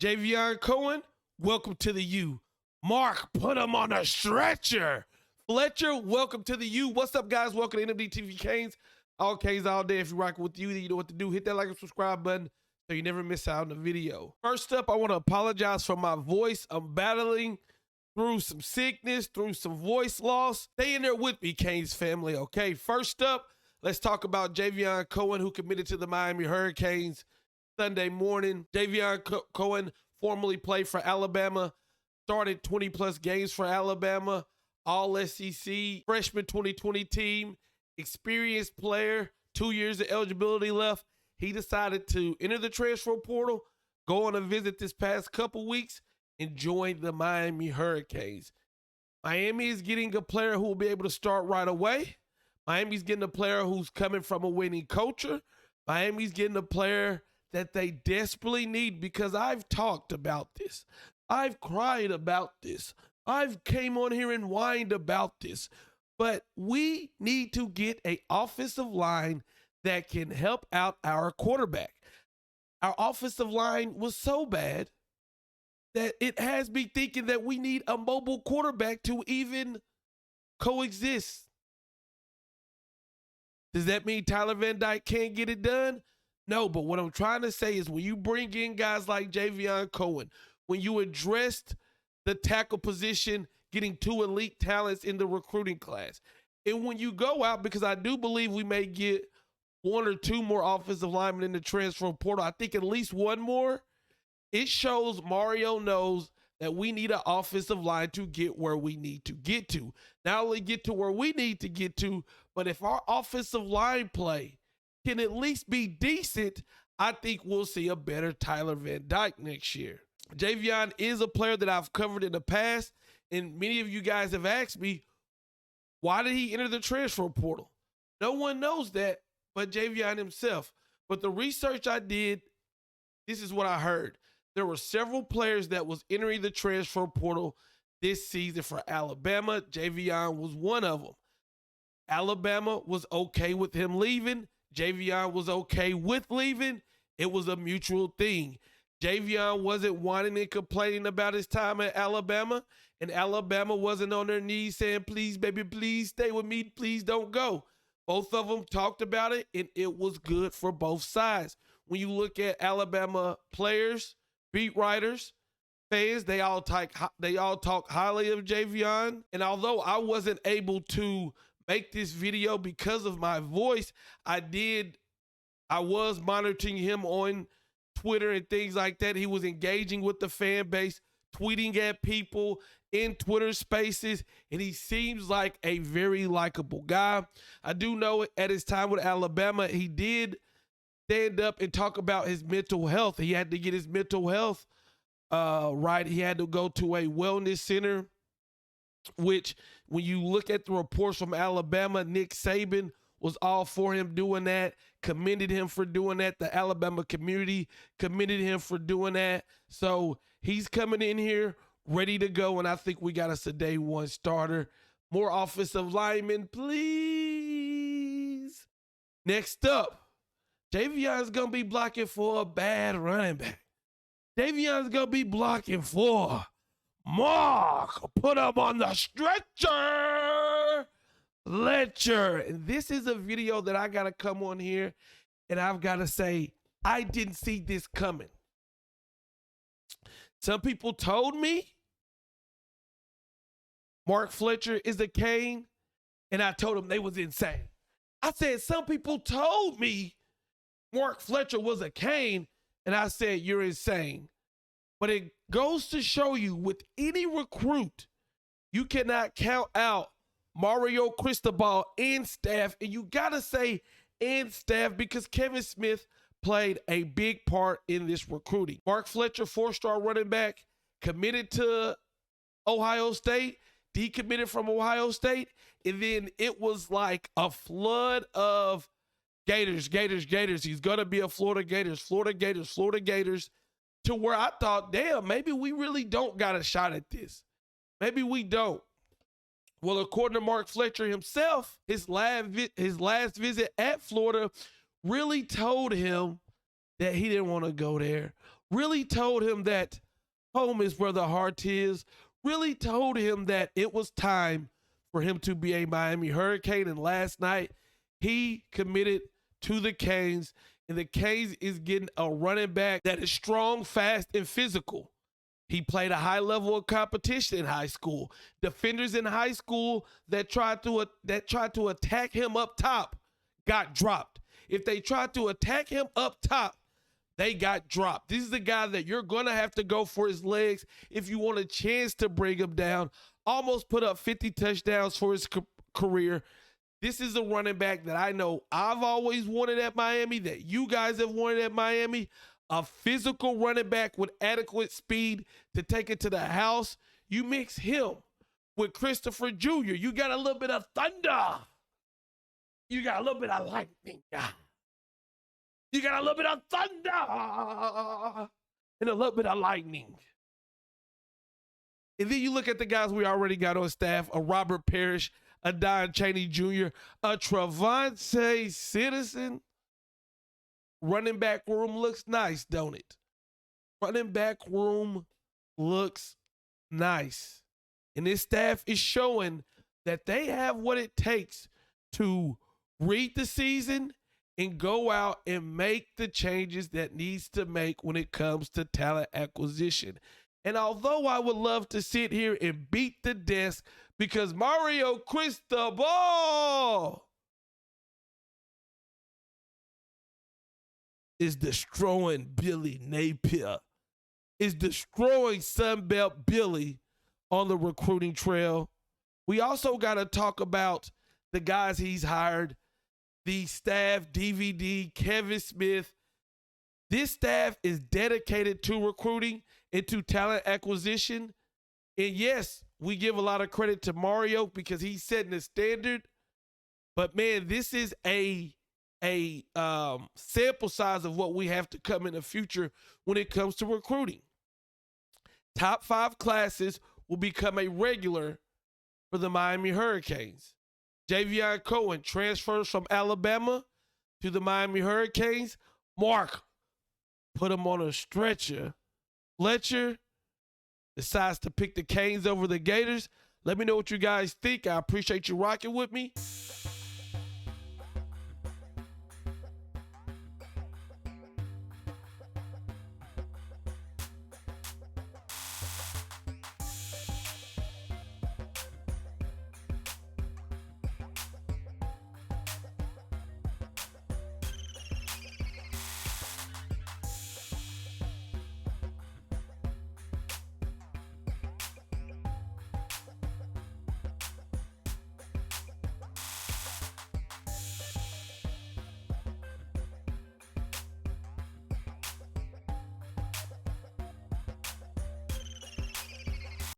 Javion Cohen, welcome to the U. Mark, put him on a stretcher. Fletcher, welcome to the U. What's up, guys? Welcome to NMD Canes. All Canes all day. If you're rocking with you, then you know what to do. Hit that like and subscribe button so you never miss out on the video. First up, I want to apologize for my voice. I'm battling through some sickness, through some voice loss. Stay in there with me, Canes family, okay? First up, let's talk about Javion Cohen, who committed to the Miami Hurricanes Sunday morning. Javion Cohen formerly played for Alabama, started 20-plus games for Alabama, All-SEC, freshman 2020 team, experienced player, 2 years of eligibility left. He decided to enter the transfer portal, go on a visit this past couple weeks, and join the Miami Hurricanes. Miami is getting a player who will be able to start right away. Miami's getting a player who's coming from a winning culture. Miami's getting a player that they desperately need, because I've talked about this. I've cried about this. I've came on here and whined about this. But we need to get an offensive line that can help out our quarterback. Our offensive line was so bad that it has me thinking that we need a mobile quarterback to even coexist. Does that mean Tyler Van Dyke can't get it done? No, but what I'm trying to say is when you bring in guys like Javion Cohen, when you addressed the tackle position, getting 2 elite talents in the recruiting class, and when you go out, because I do believe we may get 1 or 2 more offensive linemen in the transfer portal, I think at least 1 more, it shows Mario knows that we need an offensive line to get where we need to get to. Not only get to where we need to get to, but if our offensive line play can at least be decent, I think we'll see a better Tyler Van Dyke next year. Javion is a player that I've covered in the past, and many of you guys have asked me, why did he enter the transfer portal? No one knows that but Javion himself. But the research I did, this is what I heard. There were several players that was entering the transfer portal this season for Alabama. Javion was one of them. Alabama was okay with him leaving. Javion was okay with leaving. It was a mutual thing. Javion wasn't whining and complaining about his time at Alabama, and Alabama wasn't on their knees saying, please, baby, please stay with me. Please don't go. Both of them talked about it, and it was good for both sides. When you look at Alabama players, beat writers, fans, they all talk highly of Javion. And although I wasn't able to make this video because of my voice, I was monitoring him on Twitter and things like that. He was engaging with the fan base, tweeting at people in Twitter spaces, and he seems like a very likable guy. I do know at his time with Alabama, he did stand up and talk about his mental health. He had to get his mental health right. He had to go to a wellness center, which when you look at the reports from Alabama, Nick Saban was all for him doing that, commended him for doing that. The Alabama community commended him for doing that. So he's coming in here ready to go, and I think we got us a day 1 starter. More offensive linemen, please. Next up, Javion's going to be blocking for a bad running back. Javion's going to be blocking for Mark. Put him on the stretcher. Fletcher. And this is a video that I got to come on here and I've got to say, I didn't see this coming. Some people told me Mark Fletcher is a Cane, and I told them they was insane. I said, some people told me Mark Fletcher was a Cane, and I said, you're insane. But it goes to show you, with any recruit, you cannot count out Mario Cristobal and staff, and you got to say and staff because Kevin Smith played a big part in this recruiting. Mark Fletcher, 4-star running back, committed to Ohio State, decommitted from Ohio State, and then it was like a flood of Gators. He's going to be a Florida Gators, to where I thought, damn, maybe we really don't got a shot at this. Maybe we don't. Well, according to Mark Fletcher himself, his last visit at Florida really told him that he didn't want to go there, really told him that home is where the heart is, really told him that it was time for him to be a Miami Hurricane. And last night, he committed to the Canes, and the Canes is getting a running back that is strong, fast, and physical. He played a high level of competition in high school. Defenders in high school that tried to attack him up top got dropped. If they tried to attack him up top, they got dropped. This is the guy that you're going to have to go for his legs if you want a chance to bring him down. Almost put up 50 touchdowns for his career. This is a running back that I know I've always wanted at Miami, that you guys have wanted at Miami. A physical running back with adequate speed to take it to the house. You mix him with Christopher Jr., you got a little bit of thunder. You got a little bit of lightning. You got a little bit of thunder and a little bit of lightning. And then you look at the guys we already got on staff, a Robert Parrish, a Don Chaney Jr., a Travante Citizen. Running back room looks nice, don't it? Running back room looks nice. And this staff is showing that they have what it takes to read the season and go out and make the changes that needs to make when it comes to talent acquisition. And although I would love to sit here and beat the desk because Mario Cristobal is destroying Billy Napier, is destroying Sunbelt Billy on the recruiting trail. We also got to talk about the guys he's hired, the staff, DVD, Kevin Smith. This staff is dedicated to recruiting and to talent acquisition. And yes, we give a lot of credit to Mario because he's setting the standard. But man, this is a sample size of what we have to come in the future when it comes to recruiting. Top 5 classes will become a regular for the Miami Hurricanes. Javion Cohen transfers from Alabama to the Miami Hurricanes. Mark put him on a stretcher. Fletcher decides to pick the Canes over the Gators. Let me know what you guys think. I appreciate you rocking with me.